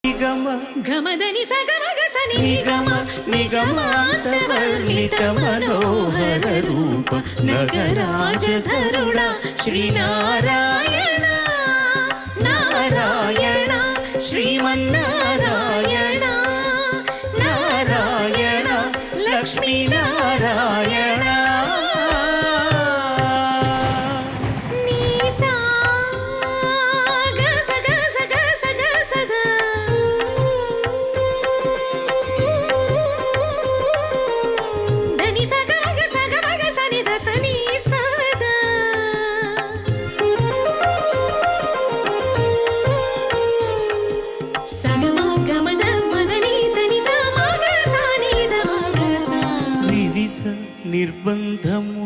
నిగమ గమదని సగమగసని నిగమ నిగమాంతవర్ణిత Manohara Roopa నగరాజధరుడా Sri Narayana Narayana Srimannarayana Narayana Lakshminarayana నిర్బంధము